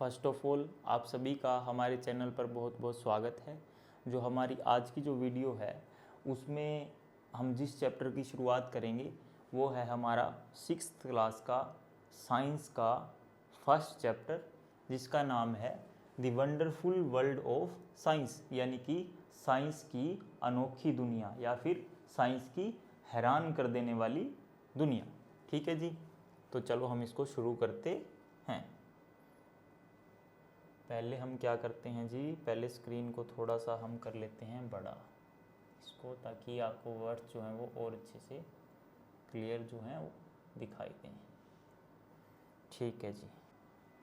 First of all आप सभी का हमारे चैनल पर बहुत बहुत स्वागत है। जो हमारी आज की जो वीडियो है उसमें हम जिस चैप्टर की शुरुआत करेंगे वो है हमारा 6th क्लास का साइंस का फर्स्ट चैप्टर, जिसका नाम है the wonderful world of science, यानी कि साइंस की अनोखी दुनिया या फिर साइंस की हैरान कर देने वाली दुनिया। ठीक है जी, तो चलो हम इसको शुरू करते हैं। पहले हम क्या करते हैं जी, पहले स्क्रीन को थोड़ा सा हम कर लेते हैं बड़ा इसको, ताकि आपको वर्ड्स जो हैं वो और अच्छे से क्लियर जो हैं वो दिखाई दें। ठीक है जी,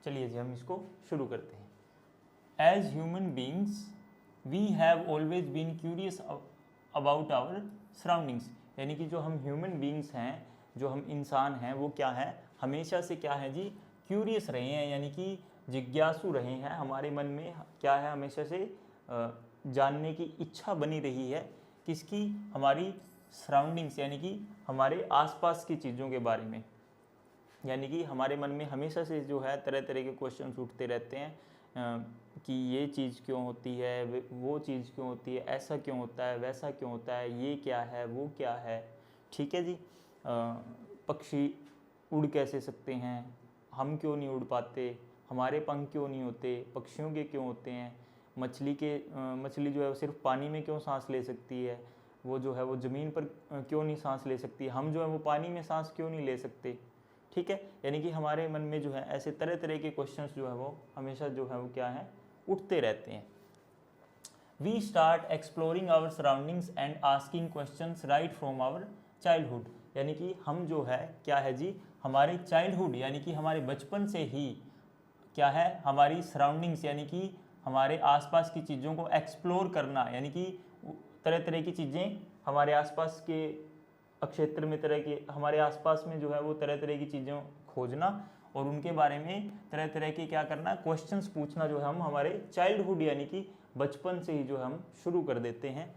चलिए जी हम इसको शुरू करते हैं। As human beings we have always been curious about our surroundings, यानी कि जो हम ह्यूमन बींग्स हैं, जो हम इंसान हैं, वो क्या है, हमेशा से क्या है जी, क्यूरियस रहे हैं, यानी कि जिज्ञासु रहे हैं। हमारे मन में क्या है, हमेशा से जानने की इच्छा बनी रही है किसकी, हमारी सराउंडिंग्स यानी कि हमारे आसपास की चीज़ों के बारे में। यानी कि हमारे मन में हमेशा से जो है तरह तरह के क्वेश्चंस उठते रहते हैं कि ये चीज़ क्यों होती है, वो चीज़ क्यों होती है, ऐसा क्यों होता है, वैसा क्यों होता है, ये क्या है, वो क्या है। ठीक है जी, पक्षी उड़ कैसे सकते हैं, हम क्यों नहीं उड़ पाते, हमारे पंख क्यों नहीं होते, पक्षियों के क्यों होते हैं, मछली जो है वो सिर्फ पानी में क्यों सांस ले सकती है, वो जो है वो ज़मीन पर क्यों नहीं सांस ले सकती, हम जो है वो पानी में सांस क्यों नहीं ले सकते। ठीक है, यानी कि हमारे मन में जो है ऐसे तरह तरह के क्वेश्चंस जो है वो हमेशा जो है वो क्या है, उठते रहते हैं। We start exploring our surroundings and asking questions right from our childhood, यानी कि हम जो है क्या है जी, हमारे चाइल्डहुड यानी कि हमारे बचपन से ही क्या है, हमारी सराउंडिंग्स यानी कि हमारे आसपास की चीज़ों को एक्सप्लोर करना, यानी कि तरह तरह की चीज़ें हमारे आसपास के क्षेत्र में, तरह के हमारे आसपास में जो है वो तरह तरह की चीज़ों खोजना और उनके बारे में तरह तरह के क्या करना, क्वेश्चंस पूछना, जो है हम हमारे चाइल्डहुड यानी कि बचपन से ही जो हम शुरू कर देते हैं।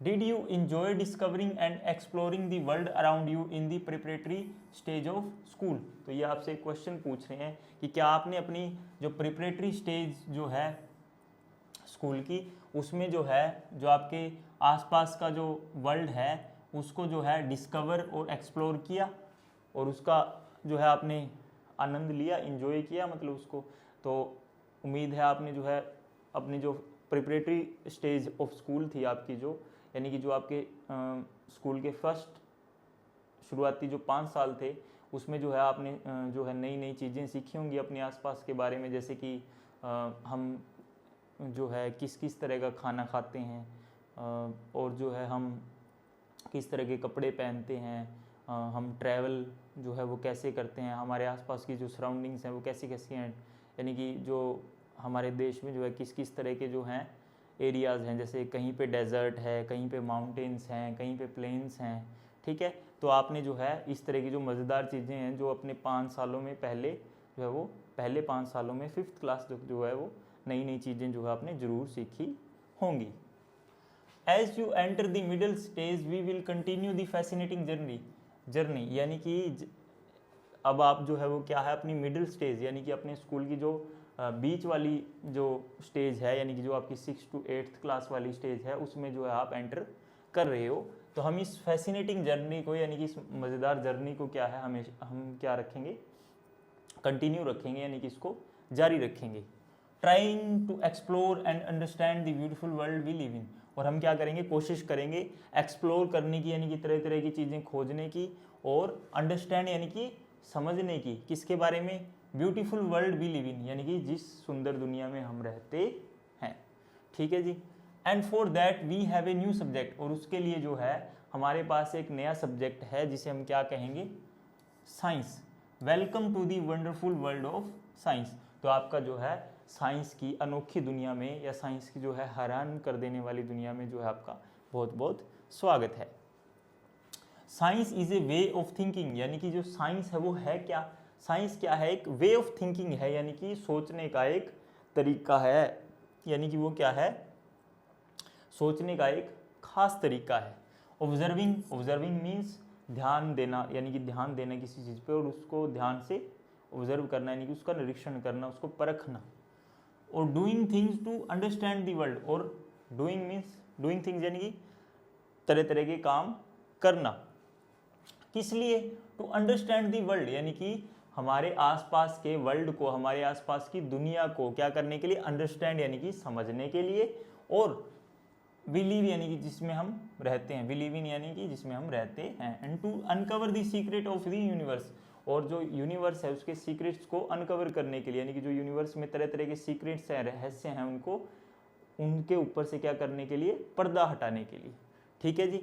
Did you enjoy discovering and exploring the world around you in the preparatory stage of school. तो ये आपसे क्वेश्चन पूछ रहे हैं कि क्या आपने अपनी जो प्रिपरेटरी स्टेज जो है स्कूल की, उसमें जो है जो आपके आसपास का जो वर्ल्ड है उसको जो है डिस्कवर और एक्सप्लोर किया और उसका जो है आपने आनंद लिया, इंजॉय किया मतलब उसको। तो उम्मीद है आपने जो है अपनी जो प्रिपरेटरी स्टेज ऑफ स्कूल थी आपकी, जो यानी कि जो आपके स्कूल के फर्स्ट शुरुआती जो 5 साल थे, उसमें जो है आपने जो है नई नई चीज़ें सीखी होंगी अपने आसपास के बारे में, जैसे कि हम जो है किस किस तरह का खाना खाते हैं और जो है हम किस तरह के कपड़े पहनते हैं, हम ट्रैवल जो है वो कैसे करते हैं, हमारे आसपास की जो सराउंडिंग्स हैं वो कैसी कैसी हैं, यानी कि जो हमारे देश में जो है किस किस तरह के जो हैं एरियाज़ हैं, जैसे कहीं पे डेजर्ट है, कहीं पे माउंटेन्स हैं, कहीं पे प्लेन्स हैं। ठीक है, तो आपने जो है इस तरह की जो मज़ेदार चीज़ें हैं जो अपने 5 सालों में पहले जो है वो पहले 5 सालों में 5th क्लास जो है वो नई नई चीज़ें जो है आपने ज़रूर सीखी होंगी। As you enter the middle stage we will continue the fascinating journey, यानी कि अब आप जो है वो क्या है, अपनी मिडिल स्टेज यानी कि अपने स्कूल की जो बीच वाली जो स्टेज है, यानी कि जो आपकी 6th to 8th क्लास वाली स्टेज है, उसमें जो है आप एंटर कर रहे हो। तो हम इस फैसिनेटिंग जर्नी को यानी कि इस मज़ेदार जर्नी को क्या है, हमेशा हम क्या रखेंगे, कंटिन्यू रखेंगे, यानी कि इसको जारी रखेंगे। Trying to explore and understand the beautiful world we live in, और हम क्या करेंगे, कोशिश करेंगे एक्सप्लोर करने की, यानी कि तरह तरह की चीज़ें खोजने की, और अंडरस्टैंड यानी कि समझने की, किसके बारे में, beautiful world we live in, यानी कि जिस सुंदर दुनिया में हम रहते हैं। ठीक है जी, and for that we have a new subject, और उसके लिए जो है हमारे पास एक नया सब्जेक्ट है जिसे हम क्या कहेंगे, science. Welcome to the wonderful world of science. तो आपका जो है साइंस की अनोखी दुनिया में या साइंस की जो है हैरान कर देने वाली दुनिया में जो है आपका बहुत बहुत स्वागत है। Science is a way of thinking, यानी कि जो साइंस है वो है क्या, साइंस क्या है, एक वे ऑफ थिंकिंग है, यानी कि सोचने का एक तरीका है, यानी कि वो क्या है, सोचने का एक खास तरीका है। ऑब्जर्विंग मीन्स ध्यान देना, यानी कि ध्यान देना किसी चीज़ पे और उसको ध्यान से ऑब्जर्व करना यानी कि उसका निरीक्षण करना, उसको परखना। और doing things to understand the world, और डूइंग मीन्स डूइंग थिंग्स यानी कि तरह तरह के काम करना। किस लिए? टू अंडरस्टैंड द वर्ल्ड, यानी कि हमारे आसपास के वर्ल्ड को, हमारे आसपास की दुनिया को क्या करने के लिए? अंडरस्टैंड यानी कि समझने के लिए। और बिलीव यानी कि जिसमें हम रहते हैं, बिलीव इन यानी कि जिसमें हम रहते हैं। And to uncover the secret of the universe, और जो यूनिवर्स है उसके सीक्रेट्स को अनकवर करने के लिए, यानी कि जो यूनिवर्स में तरह तरह के सीक्रेट्स हैं, रहस्य हैं, उनको उनके ऊपर से क्या करने के लिए? पर्दा हटाने के लिए। ठीक है जी।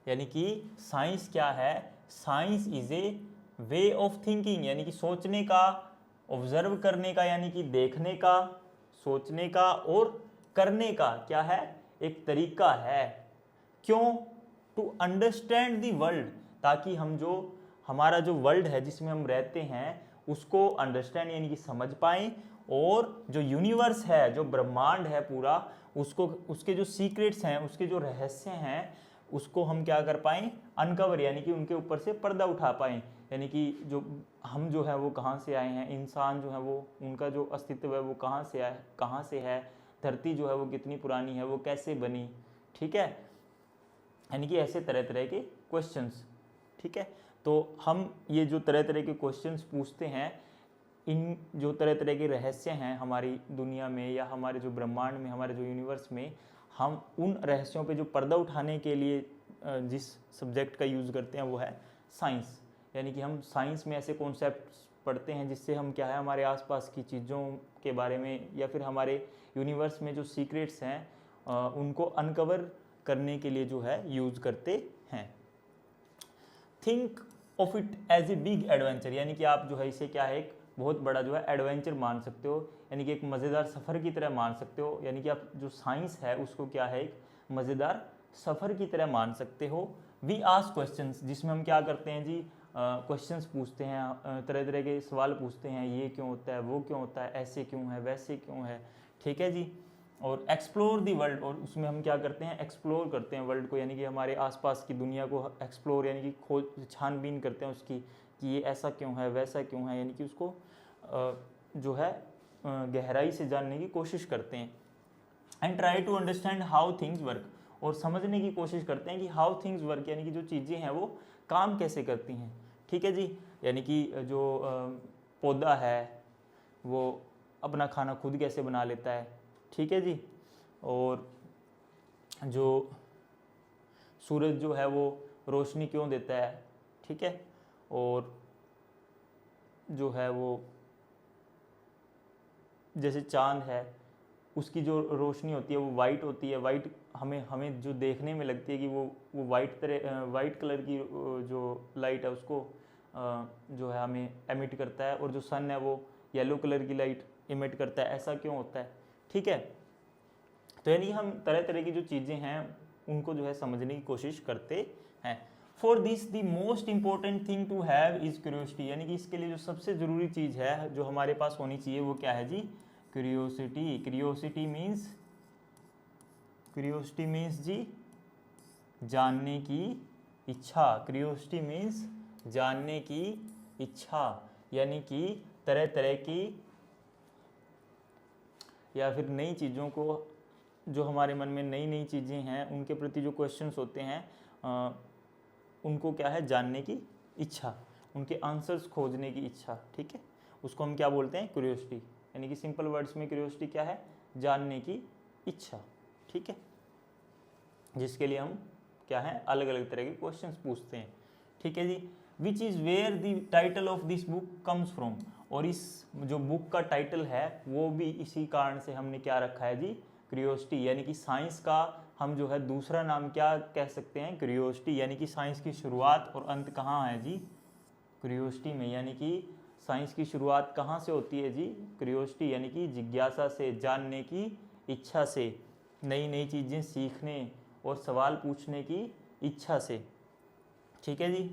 यानी कि साइंस क्या है? Science is a way of thinking, यानी कि सोचने का, ऑब्जर्व करने का यानी कि देखने का, सोचने का और करने का क्या है? एक तरीका है। क्यों? टू अंडरस्टैंड द वर्ल्ड, ताकि हम जो हमारा जो वर्ल्ड है जिसमें हम रहते हैं उसको अंडरस्टैंड यानी कि समझ पाएं, और जो यूनिवर्स है, जो ब्रह्मांड है पूरा, उसको, उसके जो सीक्रेट्स हैं, उसके जो रहस्य हैं, उसको हम क्या कर पाएं? अनकवर यानी कि उनके ऊपर से पर्दा उठा पाएं। यानी कि जो हम जो है वो कहाँ से आए हैं, इंसान जो है वो, उनका जो अस्तित्व है वो कहाँ से आए, कहाँ से है, धरती जो है वो कितनी पुरानी है, वो कैसे बनी। ठीक है, यानी कि ऐसे तरह तरह के क्वेश्चंस। ठीक है, तो हम ये जो तरह तरह के क्वेश्चंस पूछते हैं, इन जो तरह तरह के रहस्य हैं हमारी दुनिया में या हमारे जो ब्रह्मांड में, हमारे जो यूनिवर्स में, हम उन रहस्यों पे जो पर्दा उठाने के लिए जिस सब्जेक्ट का यूज़ करते हैं वो है साइंस। यानी कि हम साइंस में ऐसे कॉन्सेप्ट्स पढ़ते हैं जिससे हम क्या है, हमारे आसपास की चीज़ों के बारे में या फिर हमारे यूनिवर्स में जो सीक्रेट्स हैं उनको अनकवर करने के लिए जो है यूज़ करते हैं। Think of it as a big adventure, यानी कि आप जो है इसे क्या है, एक बहुत बड़ा जो है एडवेंचर मान सकते हो, यानी कि एक मज़ेदार सफ़र की तरह मान सकते हो। यानी कि आप जो साइंस है उसको क्या है, एक मज़ेदार सफ़र की तरह मान सकते हो। वी आस्क क्वेश्चंस, जिसमें हम क्या करते हैं जी, क्वेश्चंस पूछते हैं, तरह तरह के सवाल पूछते हैं, ये क्यों होता है, वो क्यों होता है, ऐसे क्यों है, वैसे क्यों है। ठीक है जी। और एक्सप्लोर दी वर्ल्ड, और उसमें हम क्या करते हैं, एक्सप्लोर करते हैं वर्ल्ड को, यानी कि हमारे आसपास की दुनिया को एक्सप्लोर यानी कि खोज, छानबीन करते हैं उसकी, कि ये ऐसा क्यों है, वैसा क्यों है, यानी कि उसको जो है गहराई से जानने की कोशिश करते हैं। And try to understand how things work, और समझने की कोशिश करते हैं कि हाउ थिंग्स वर्क, यानी कि जो चीज़ें हैं वो काम कैसे करती हैं। ठीक है जी। यानी कि जो पौधा है वो अपना खाना खुद कैसे बना लेता है। ठीक है जी। और जो सूरज जो है वो रोशनी क्यों देता है। ठीक है। और जो है वो जैसे चांद है, उसकी जो रोशनी होती है वो वाइट होती है। वाइट हमें जो देखने में लगती है कि वो वाइट कलर की जो लाइट है उसको जो है हमें एमिट करता है, और जो सन है वो येलो कलर की लाइट इमिट करता है। ऐसा क्यों होता है। ठीक है। तो यानी हम तरह तरह की जो चीज़ें हैं उनको जो है समझने की कोशिश करते हैं। For this the most important thing to have is curiosity, यानी कि इसके लिए जो सबसे ज़रूरी चीज़ है जो हमारे पास होनी चाहिए वो क्या है जी, क्यूरियोसिटी। क्यूरियोसिटी मीन्स जी जानने की इच्छा। क्यूरियोसिटी मीन्स जानने की इच्छा, यानी कि तरह तरह की या फिर नई चीज़ों को, जो हमारे मन में नई नई चीज़ें हैं उनके प्रति जो क्वेश्चंस होते हैं उनको क्या है, जानने की इच्छा, उनके आंसर्स खोजने की इच्छा। ठीक है, उसको हम क्या बोलते हैं, क्यूरियोसिटी। यानी कि सिंपल वर्ड्स में क्यूरियोसिटी क्या है, जानने की इच्छा। ठीक है, जिसके लिए हम क्या है, अलग अलग तरह के क्वेश्चंस पूछते हैं। ठीक है जी। Which is where the title of this book comes from, और इस जो बुक का टाइटल है वो भी इसी कारण से हमने क्या रखा है जी, क्यूरियोसिटी। यानी कि साइंस का हम जो है दूसरा नाम क्या कह सकते हैं, क्यूरियोसिटी। यानी कि साइंस की शुरुआत और अंत कहाँ है जी, क्यूरियोसिटी में। यानी कि साइंस की शुरुआत कहाँ से होती है जी, क्यूरियोसिटी, यानी कि जिज्ञासा से, जानने की इच्छा से, नई नई चीज़ें सीखने और सवाल पूछने की इच्छा से। ठीक है जी।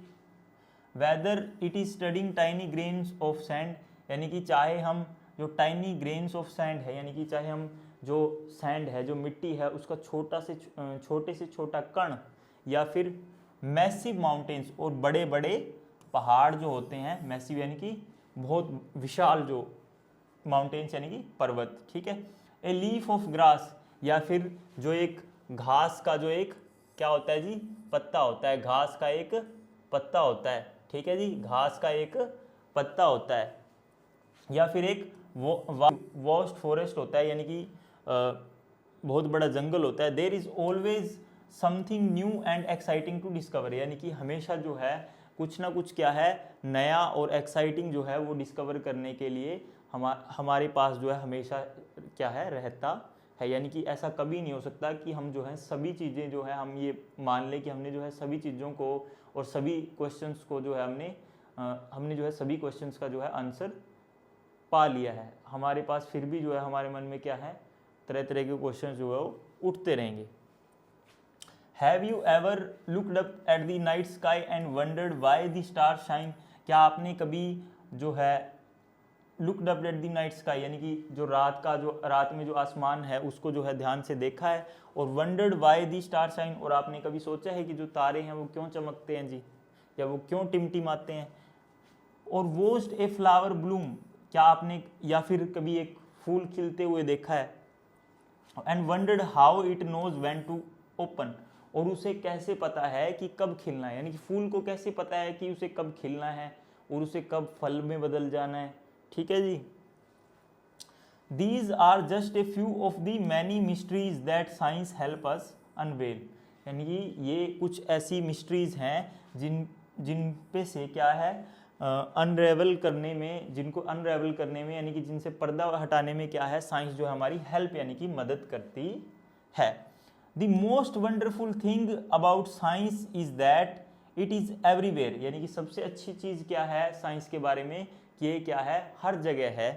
Whether it is studying tiny grains of sand, यानी कि चाहे हम जो टाइनी ग्रेन्स ऑफ सैंड है, यानी कि चाहे हम जो सैंड है, जो मिट्टी है, उसका छोटे से छोटा कण, या फिर मैसिव माउंटेन्स और बड़े बड़े पहाड़ जो होते हैं, मैसिव यानी कि बहुत विशाल, जो माउंटेन्स यानी कि पर्वत, ठीक है। ए लीफ ऑफ ग्रास, या फिर जो एक घास का जो एक क्या होता है जी, पत्ता होता है, घास का एक पत्ता होता है, ठीक है जी, घास का एक पत्ता होता है। या फिर एक वास्ट फॉरेस्ट होता है, यानी कि बहुत बड़ा जंगल होता है। There is always something new and exciting to discover, यानी कि हमेशा जो है कुछ ना कुछ क्या है, नया और एक्साइटिंग जो है वो डिस्कवर करने के लिए हमारे पास जो है हमेशा क्या है, रहता है। यानी कि ऐसा कभी नहीं हो सकता कि हम जो है सभी चीज़ें जो है, हम ये मान लें कि हमने जो है सभी चीज़ों को और सभी क्वेश्चंस को जो है हमने जो है सभी क्वेश्चंस का जो है आंसर पा लिया है। हमारे पास फिर भी जो है हमारे मन में क्या है, तरह तरह के क्वेश्चन जो है वो उठते रहेंगे। Have you ever looked up at the night sky and wondered why the star shine, क्या आपने कभी जो है looked up at the night sky, यानी कि जो रात में जो आसमान है उसको जो है ध्यान से देखा है, और wondered why the star shine, और आपने कभी सोचा है कि जो तारे हैं वो क्यों चमकते हैं जी, या वो क्यों टिमटिमाते हैं। और वॉच्ड ए फ्लावर ब्लूम, क्या आपने या फिर कभी एक फूल खिलते हुए देखा है। And wondered how it knows when to open, और उसे कैसे पता है कि कब खिलना है, यानी कि फूल को कैसे पता है कि उसे कब खिलना है और उसे कब फल में बदल जाना है, ठीक है जी। These are just a few of the many mysteries that science help us unveil, यानी कि ये कुछ ऐसी मिस्ट्रीज हैं जिन पे से क्या है अनरेवल करने में, जिनको अनरेवल करने में यानी कि जिनसे पर्दा हटाने में क्या है, साइंस जो है हमारी हेल्प यानी कि मदद करती है। The most wonderful thing about science is that it is everywhere, यानी कि सबसे अच्छी चीज़ क्या है साइंस के बारे में कि ये क्या है, हर जगह है।